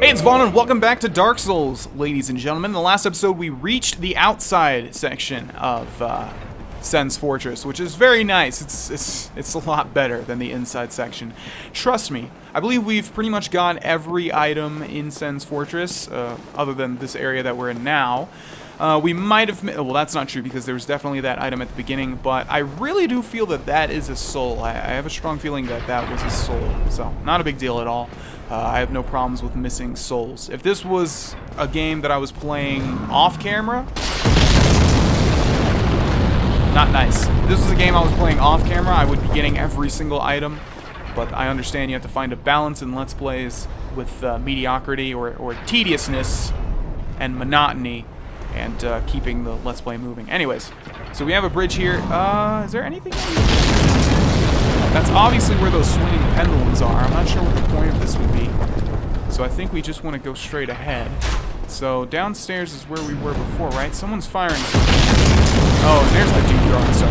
Hey, it's Vaughn, and welcome back to Dark Souls, ladies and gentlemen. In the last episode, we reached the outside section of Sen's Fortress, which is very nice. It's a lot better than the inside section. Trust me, I believe we've pretty much got every item in Sen's Fortress, other than this area that we're in now. We might have... Well, that's not true, because there was definitely that item at the beginning, but I really do feel that that is a soul. I have a strong feeling that that was a soul, so not a big deal at all. I have no problems with missing souls. If this was a game that I was playing off-camera... Not nice. If this was a game I was playing off-camera, I would be getting every single item, but I understand you have to find a balance in Let's Plays with mediocrity or tediousness and monotony, and keeping the Let's Play moving. Anyways, so we have a bridge here. Is there anything? That's obviously where those swinging pendulums are. I'm not sure what the point of this would be. So I think we just want to go straight ahead. So downstairs is where we were before, right? Someone's firing something. Oh, and there's the dude throwing stuff.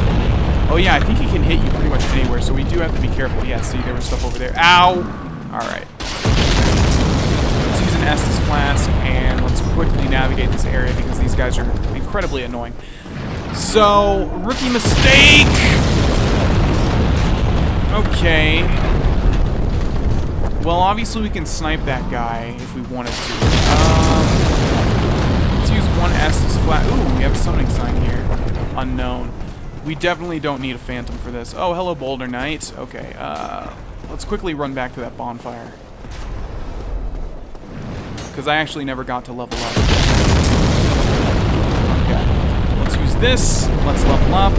Oh yeah, I think he can hit you pretty much anywhere, so we do have to be careful. Yeah, see, there was stuff over there. Ow! Alright. Let's use an Estus Flask, and let's quickly navigate this area because these guys are incredibly annoying. So, rookie mistake! Okay. Well, obviously we can snipe that guy if we wanted to. Let's use one Estus Flask. Ooh, we have a summoning sign here. Unknown. We definitely don't need a phantom for this. Oh, hello, Boulder Knight. Okay, let's quickly run back to that bonfire. Because I actually never got to level up. Okay. Let's use this. Let's level up.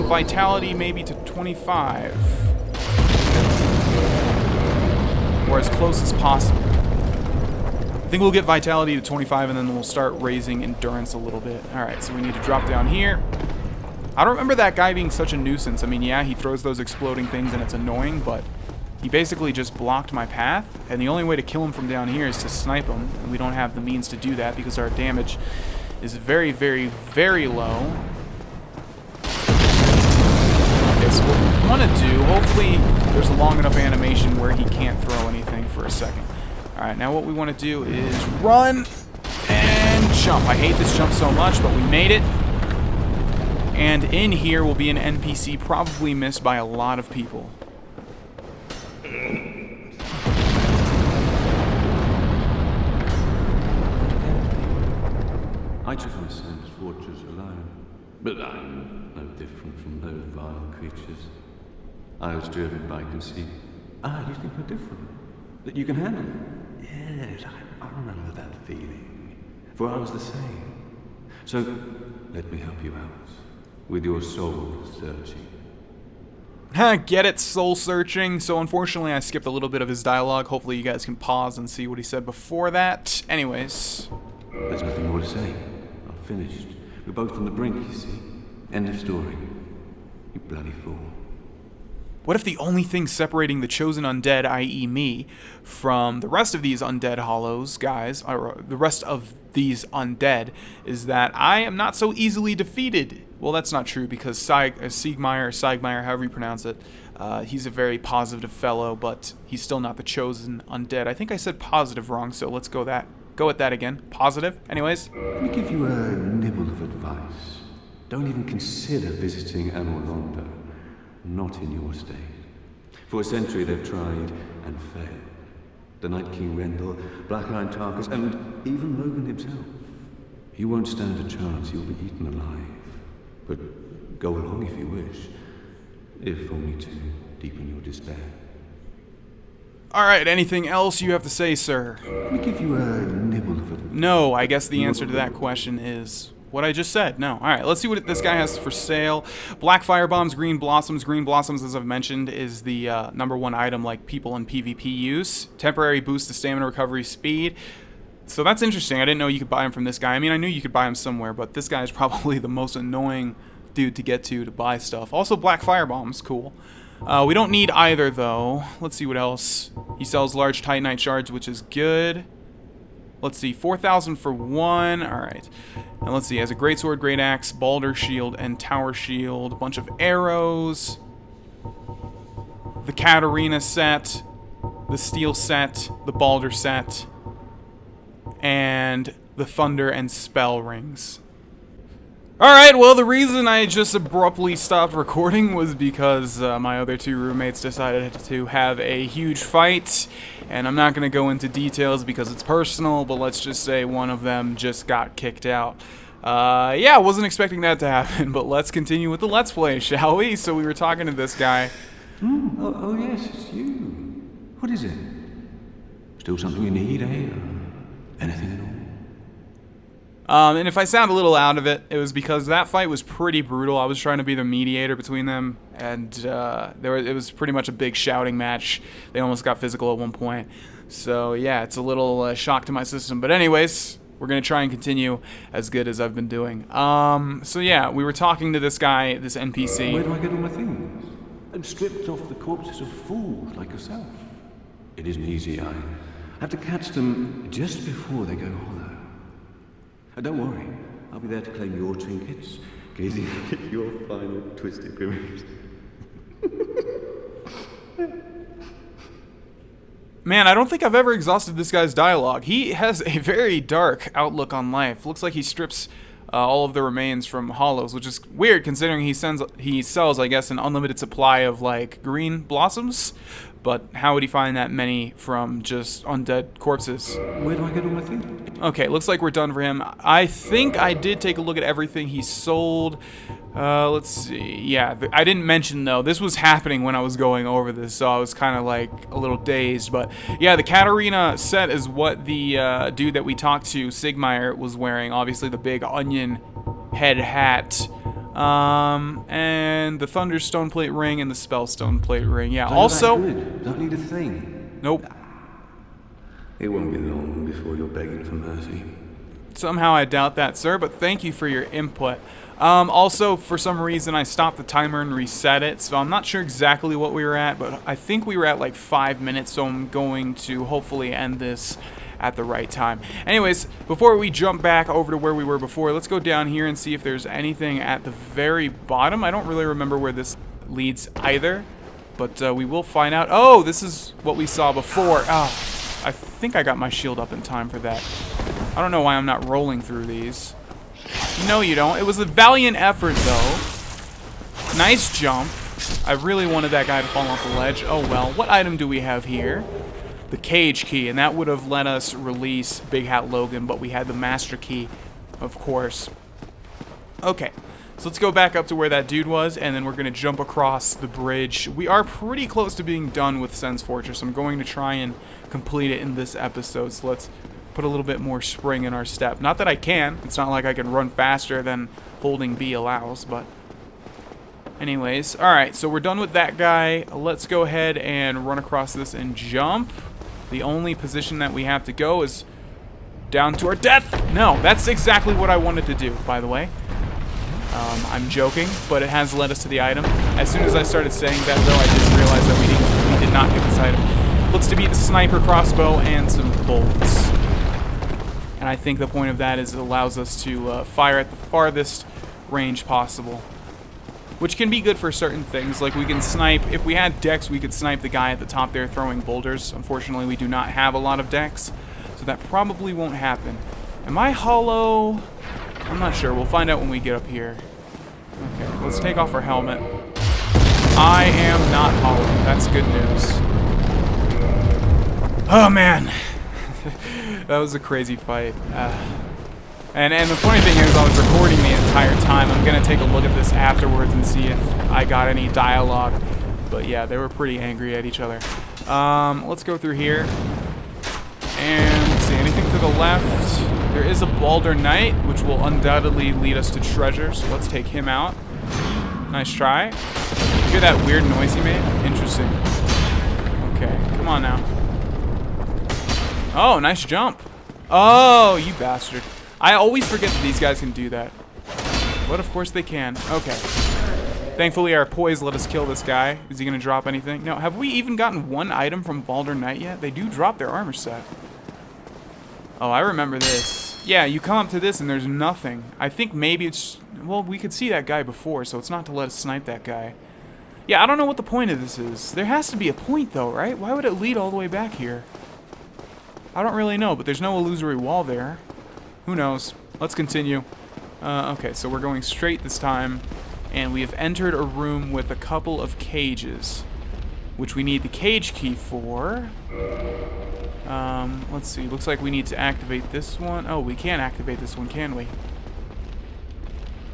Vitality maybe to 25. Or as close as possible. I think we'll get Vitality to 25 and then we'll start raising Endurance a little bit. Alright, so we need to drop down here. I don't remember that guy being such a nuisance. I mean, yeah, he throws those exploding things and it's annoying, but he basically just blocked my path, and the only way to kill him from down here is to snipe him, and we don't have the means to do that because our damage is very, very, very low. Okay, so what we want to do, hopefully there's a long enough animation where he can't throw anything for a second. Alright, now what we want to do is run and jump. I hate this jump so much, but we made it. And in here will be an NPC probably missed by a lot of people. I took on Sen's Fortress alone, but I'm no different from those vile creatures. I was driven by conceit. Ah, you think we're different? That you can handle it? Yes, I remember that feeling. For I was the same. So, let me help you out with your soul searching. Get it, soul searching. So unfortunately I skipped a little bit of his dialogue. Hopefully you guys can pause and see what he said before that. Anyways. There's nothing more to say. I'm finished. We're both on the brink, you see. End of story. You bloody fool. What if the only thing separating the chosen undead, i.e. me, from the rest of these undead hollows, guys, or the rest of these undead, is that I am not so easily defeated? Well, that's not true, because Siegmeyer, however you pronounce it, he's a very positive fellow, but he's still not the chosen undead. I think I said positive wrong, so let's go with that again. Positive? Anyways. Let me give you a nibble of advice. Don't even consider visiting Anor Londo. Not in your state. For a century they've tried and failed. The Night King Rendell, Black-Eyed Tarkus, and even Logan himself. You won't stand a chance, you'll be eaten alive. But go along if you wish, if only to deepen your despair. Alright, anything else you have to say, sir? Let me give you a nibble of advice. No, I guess the answer to that question is what I just said. No. Alright, let's see what this guy has for sale. Black fire bombs, green blossoms. Green blossoms, as I've mentioned, is the #1 item like people in PvP use. Temporary boost to stamina recovery speed. So that's interesting. I didn't know you could buy him from this guy. I mean, I knew you could buy him somewhere, but this guy is probably the most annoying dude to get to buy stuff. Also, black fire bombs. Cool. We don't need either, though. Let's see what else. He sells large Titanite shards, which is good. Let's see, 4,000 for one. Alright. And let's see, he has a greatsword, great axe, balder shield, and tower shield. A bunch of arrows. The Katarina set. the steel set, the Balder set, and the thunder and spell rings. Alright, well, the reason I just abruptly stopped recording was because my other two roommates decided to have a huge fight, and I'm not going to go into details because it's personal, but let's just say one of them just got kicked out. Yeah, I wasn't expecting that to happen, but let's continue with the Let's Play, shall we? So we were talking to this guy. Oh yes, it's you. What is it? Still something you need, eh? Anything at all? And if I sound a little out of it, it was because that fight was pretty brutal. I was trying to be the mediator between them, and it was pretty much a big shouting match. They almost got physical at one point. So yeah, it's a little shock to my system. But anyways, we're going to try and continue as good as I've been doing. So yeah, we were talking to this guy, this NPC. Where do I get all my things? I'm stripped off the corpses of fools like yourself. It isn't easy. I have to catch them just before they go hollow. Don't worry, I'll be there to claim your trinkets, gazing at your final twisted grimace. Man, I don't think I've ever exhausted this guy's dialogue. He has a very dark outlook on life. Looks like he strips all of the remains from hollows, which is weird considering he sells, I guess, an unlimited supply of, like, green blossoms. But how would he find that many from just undead corpses? Where do I get all my things? Okay, looks like we're done for him. I think I did take a look at everything he sold. Let's see. Yeah, I didn't mention, though. This was happening when I was going over this, so I was kind of, like, a little dazed. But, yeah, the Katarina set is what the dude that we talked to, Siegmeyer, was wearing. Obviously, the big onion head hat. And the Thunderstone plate ring and the Spellstone plate ring. Yeah, also... Don't need a thing. Nope. It won't be long before you're begging for mercy. Somehow I doubt that, sir, but thank you for your input. Also, for some reason, I stopped the timer and reset it, so I'm not sure exactly what we were at, but I think we were at like 5 minutes, so I'm going to hopefully end this at the right time. Anyways, before we jump back over to where we were before, let's go down here and see if there's anything at the very bottom. I don't really remember where this leads either, but we will find out. Oh, this is what we saw before. Oh, I think I got my shield up in time for that. I don't know why I'm not rolling through these. No, you don't. It was a valiant effort, though. Nice jump. I really wanted that guy to fall off the ledge. Oh, well. What item do we have here? The cage key, and that would have let us release Big Hat Logan, but we had the master key, of course. Okay, so let's go back up to where that dude was, and then we're going to jump across the bridge. We are pretty close to being done with Sen's Fortress. I'm going to try and complete it in this episode, so let's put a little bit more spring in our step. Not that I can. It's not like I can run faster than holding B allows, but... anyways, alright, so we're done with that guy. Let's go ahead and run across this and jump. The only position that we have to go is down to our death. No, that's exactly what I wanted to do, by the way. I'm joking, but it has led us to the item. As soon as I started saying that, though, I just realized that we did not get this item. Looks to be the sniper crossbow and some bolts. And I think the point of that is it allows us to fire at the farthest range possible. Which can be good for certain things, like we can snipe, if we had decks, we could snipe the guy at the top there throwing boulders. Unfortunately, we do not have a lot of decks, so that probably won't happen. Am I hollow? I'm not sure. We'll find out when we get up here. Okay, let's take off our helmet. I am not hollow. That's good news. Oh, man. That was a crazy fight. And the funny thing is, I was recording the entire time. I'm going to take a look at this afterwards and see if I got any dialogue. But yeah, they were pretty angry at each other. Let's go through here. And let's see, anything to the left? There is a Balder Knight, which will undoubtedly lead us to treasure, so let's take him out. Nice try. You hear that weird noise he made? Interesting. Okay, come on now. Oh, nice jump. Oh, you bastard. I always forget that these guys can do that. But of course they can. Okay. Thankfully our poise let us kill this guy. Is he going to drop anything? No, have we even gotten one item from Balder Knight yet? They do drop their armor set. Oh, I remember this. Yeah, you come up to this and there's nothing. I think maybe it's... well, we could see that guy before, so it's not to let us snipe that guy. Yeah, I don't know what the point of this is. There has to be a point, though, right? Why would it lead all the way back here? I don't really know, but there's no illusory wall there. Who knows? Let's continue. Okay, so we're going straight this time, and we have entered a room with a couple of cages, which we need the cage key for. Let's see. Looks like we need to activate this one. Oh, we can't activate this one, can we?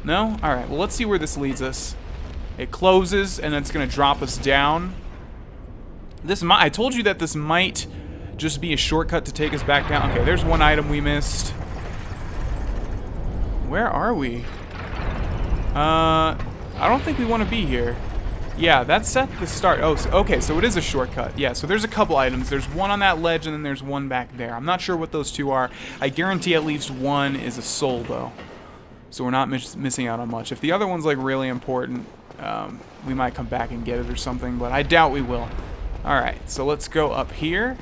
No? Alright, well, let's see where this leads us. It closes, and it's going to drop us down. I told you that this might just be a shortcut to take us back down. Okay, there's one item we missed. Where are we? I don't think we want to be here. Yeah, that's at the start. Oh, okay, so it is a shortcut. Yeah, so there's a couple items. There's one on that ledge, and then there's one back there. I'm not sure what those two are. I guarantee at least one is a soul, though. So we're not missing out on much. If the other one's, like, really important, we might come back and get it or something, but I doubt we will. Alright, so let's go up here.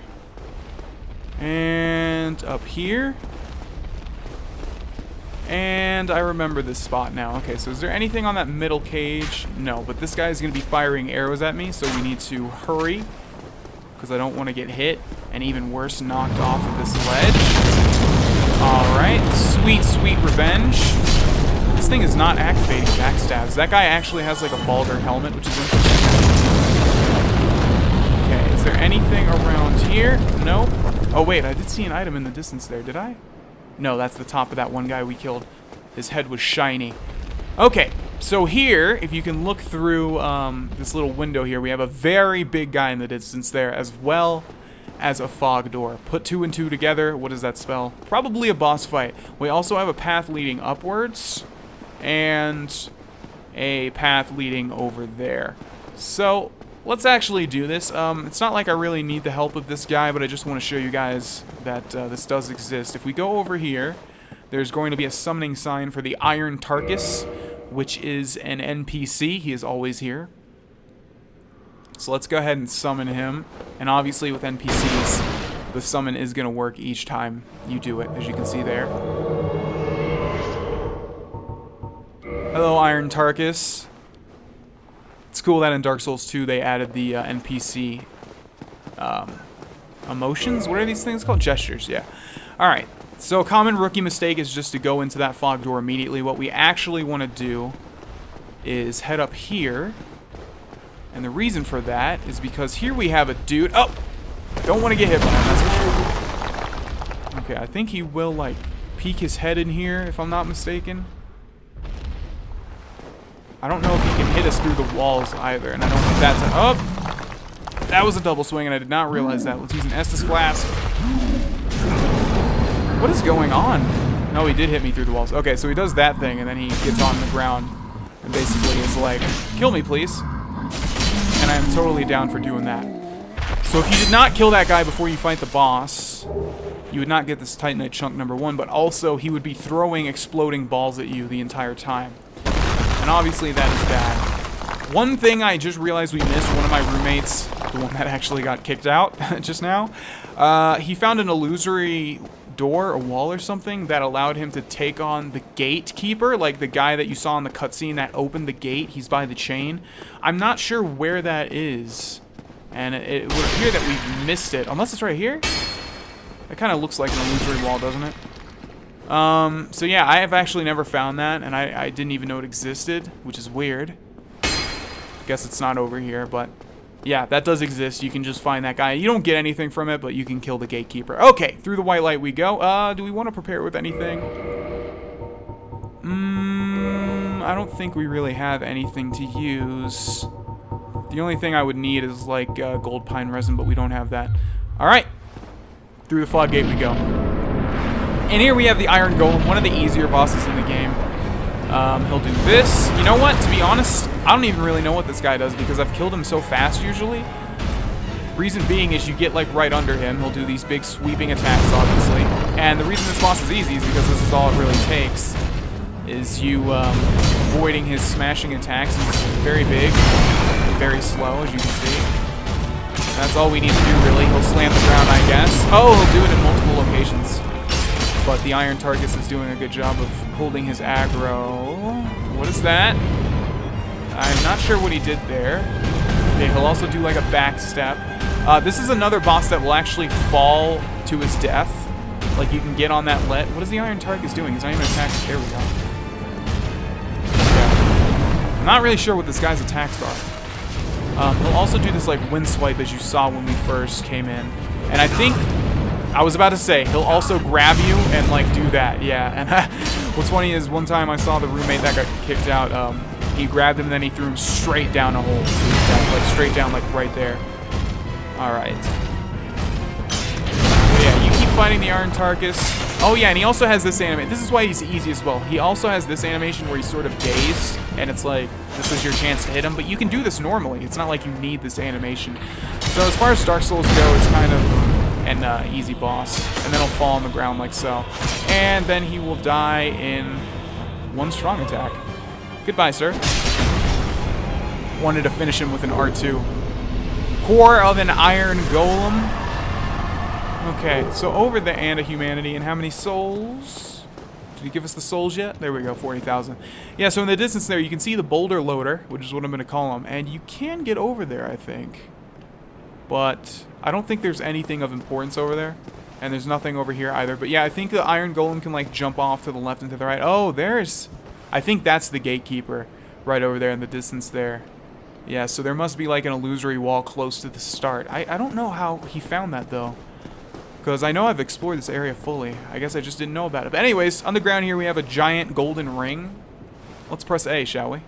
And up here. And I remember this spot now. Okay, so is there anything on that middle cage? No, but this guy is going to be firing arrows at me, so we need to hurry, because I don't want to get hit, and even worse, knocked off of this ledge. Alright, sweet, sweet revenge. This thing is not activating backstabs. That guy actually has like a Balder helmet, which is interesting. Okay, is there anything around here? Nope. Oh wait, I did see an item in the distance there, did I? No, that's the top of that one guy we killed. His head was shiny. Okay, so here, if you can look through this little window here, we have a very big guy in the distance there, as well as a fog door. Put 2 and 2 together, what does that spell? Probably a boss fight. We also have a path leading upwards, and a path leading over there. So, let's actually do this. It's not like I really need the help of this guy, but I just want to show you guys that this does exist. If we go over here, there's going to be a summoning sign for the Iron Tarkus, which is an NPC. He is always here. So let's go ahead and summon him. And obviously with NPCs, the summon is going to work each time you do it, as you can see there. Hello, Iron Tarkus. It's cool that in Dark Souls 2 they added the NPC emotions. What are these things called? Gestures, yeah. Alright, so a common rookie mistake is just to go into that fog door immediately. What we actually want to do is head up here. And the reason for that is because here we have a dude. Oh! Don't want to get hit by him, that's for sure. Okay, I think he will, like, peek his head in here, if I'm not mistaken. I don't know if he can hit us through the walls either, and I don't think that's a... Oh! That was a double swing, and I did not realize that. Let's use an Estus Flask. What is going on? No, he did hit me through the walls. Okay, so he does that thing, and then he gets on the ground and basically is like, kill me, please. And I'm totally down for doing that. So if you did not kill that guy before you fight the boss, you would not get this Titanite chunk number 1, but also he would be throwing exploding balls at you the entire time. And obviously that is bad. One thing I just realized we missed, one of my roommates, the one that actually got kicked out just now, he found an illusory door, a wall or something, that allowed him to take on the gatekeeper, like the guy that you saw in the cutscene that opened the gate. He's by the chain. I'm not sure where that is, and it would appear that we've missed it, unless it's right here? It kind of looks like an illusory wall, doesn't it? So yeah, I have actually never found that, and I didn't even know it existed, which is weird. Guess it's not over here, but yeah, that does exist. You can just find that guy. You don't get anything from it, but you can kill the gatekeeper. Okay, through the white light we go. Do we want to prepare with anything? I don't think we really have anything to use. The only thing I would need is like gold pine resin, but we don't have that. Alright, through the fog gate we go. And here we have the Iron Golem, one of the easier bosses in the game. He'll do this. You know what? To be honest, I don't even really know what this guy does because I've killed him so fast usually. Reason being is you get like right under him. He'll do these big sweeping attacks, obviously. And the reason this boss is easy is because this is all it really takes. Is you avoiding his smashing attacks. He's very big, very slow, as you can see. That's all we need to do, really. He'll slam the ground, I guess. Oh, he'll do it in multiple locations. But the Iron Tarkus is doing a good job of holding his aggro. What is that? I'm not sure what he did there. Okay, he'll also do like a back step. This is another boss that will actually fall to his death. Like, you can get on that ledge. What is the Iron Tarkus doing? He's not even attacking. There we go. Okay. I'm not really sure what this guy's attacks are. He'll also do this, like, wind swipe as you saw when we first came in. And I think, I was about to say, he'll also grab you and, like, do that. Yeah, and what's funny is one time I saw the roommate that got kicked out, he grabbed him and then he threw him straight down a hole. Like, straight down, like, right there. Alright. So yeah, you keep fighting the Iron Tarkus. Oh yeah, and he also has this animation. This is why he's easy as well. He also has this animation where he's sort of dazed, and it's like, this is your chance to hit him, but you can do this normally. It's not like you need this animation. So as far as Dark Souls go, it's kind of an easy boss. And then he'll fall on the ground like so. And then he will die in one strong attack. Goodbye, sir. Wanted to finish him with an R2. Core of an Iron Golem. Okay, so over the Ant of Humanity, and how many souls? Did he give us the souls yet? There we go, 40,000. Yeah, so in the distance there, you can see the boulder loader, which is what I'm going to call him, and you can get over there, I think. But I don't think there's anything of importance over there, and there's nothing over here either. But yeah, I think the Iron Golem can, like, jump off to the left and to the right. Oh, there's... I think that's the gatekeeper right over there in the distance there. Yeah, so there must be like an illusory wall close to the start. I don't know how he found that though, because I know I've explored this area fully. I guess I just didn't know about it. But anyways, on the ground here we have a giant golden ring. Let's press A, shall we?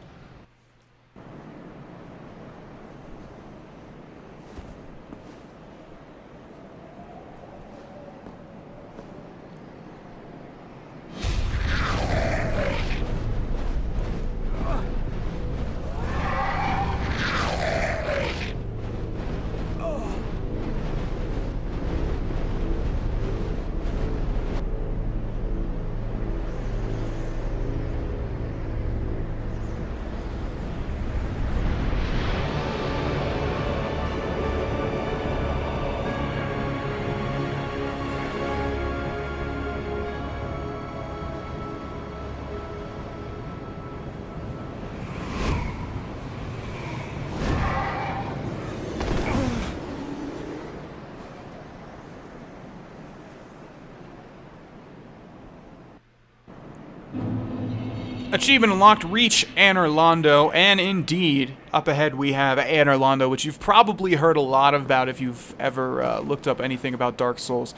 Achievement unlocked, reach Anor Londo, and indeed, up ahead we have Anor Londo, which you've probably heard a lot about if you've ever looked up anything about Dark Souls.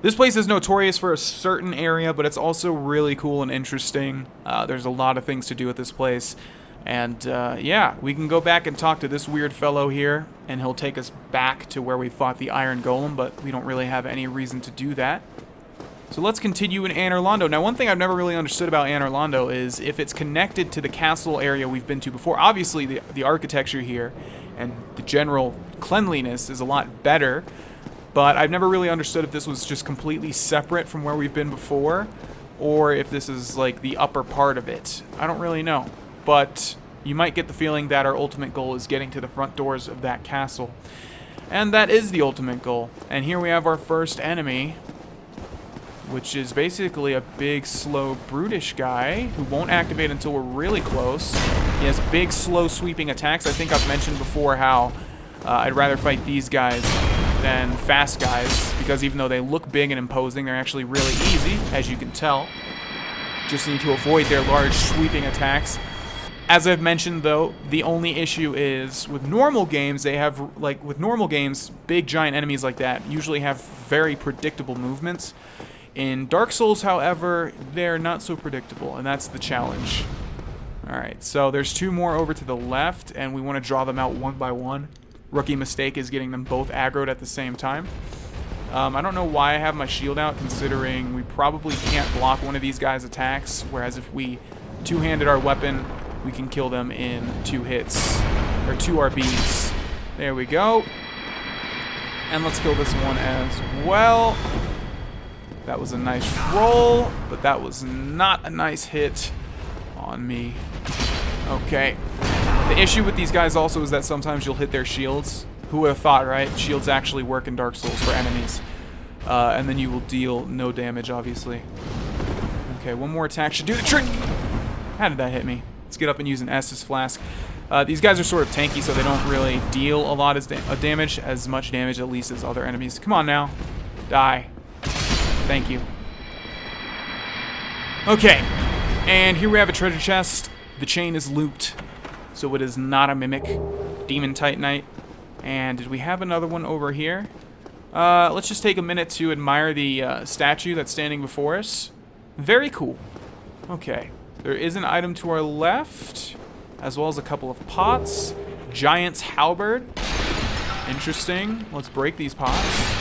This place is notorious for a certain area, but it's also really cool and interesting. There's a lot of things to do at this place. And yeah, we can go back and talk to this weird fellow here, and he'll take us back to where we fought the Iron Golem, but we don't really have any reason to do that. So let's continue in Anor Londo. Now, one thing I've never really understood about Anor Londo is if it's connected to the castle area we've been to before. Obviously, the architecture here and the general cleanliness is a lot better, but I've never really understood if this was just completely separate from where we've been before, or if this is like the upper part of it. I don't really know, but you might get the feeling that our ultimate goal is getting to the front doors of that castle. And that is the ultimate goal. And here we have our first enemy, which is basically a big, slow, brutish guy who won't activate until we're really close. He has big, slow, sweeping attacks. I think I've mentioned before how I'd rather fight these guys than fast guys, because even though they look big and imposing, they're actually really easy, as you can tell. Just need to avoid their large, sweeping attacks. As I've mentioned, though, the only issue is with normal games, big, giant enemies like that usually have very predictable movements. In Dark Souls, however, they're not so predictable, and that's the challenge. Alright, so there's two more over to the left, and we want to draw them out one by one. Rookie mistake is getting them both aggroed at the same time. I don't know why I have my shield out, considering we probably can't block one of these guys' attacks, whereas if we two-handed our weapon, we can kill them in 2 hits, or 2 RBs. There we go. And let's kill this one as well. That was a nice roll, but that was not a nice hit on me. Okay. The issue with these guys also is that sometimes you'll hit their shields. Who would have thought, right? Shields actually work in Dark Souls for enemies. And then you will deal no damage, obviously. Okay, one more attack should do the trick. How did that hit me? Let's get up and use an Estus Flask. These guys are sort of tanky, so they don't really deal a lot of damage, as much damage at least as other enemies. Come on now. Die. Thank you. Okay. And here we have a treasure chest. The chain is looped, so it is not a mimic. Demon Titanite. And did we have another one over here? Let's just take a minute to admire the statue that's standing before us. Very cool. Okay. There is an item to our left, as well as a couple of pots. Giant's halberd. Interesting. Let's break these pots.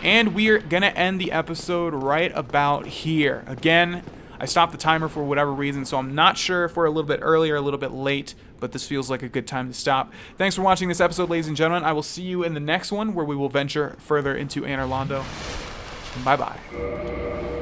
And we're gonna end the episode right about here. Again, I stopped the timer for whatever reason, so I'm not sure if we're a little bit early or a little bit late, but this feels like a good time to stop. Thanks for watching this episode, ladies and gentlemen. I will see you in the next one, where we will venture further into Anor Londo. Bye-bye.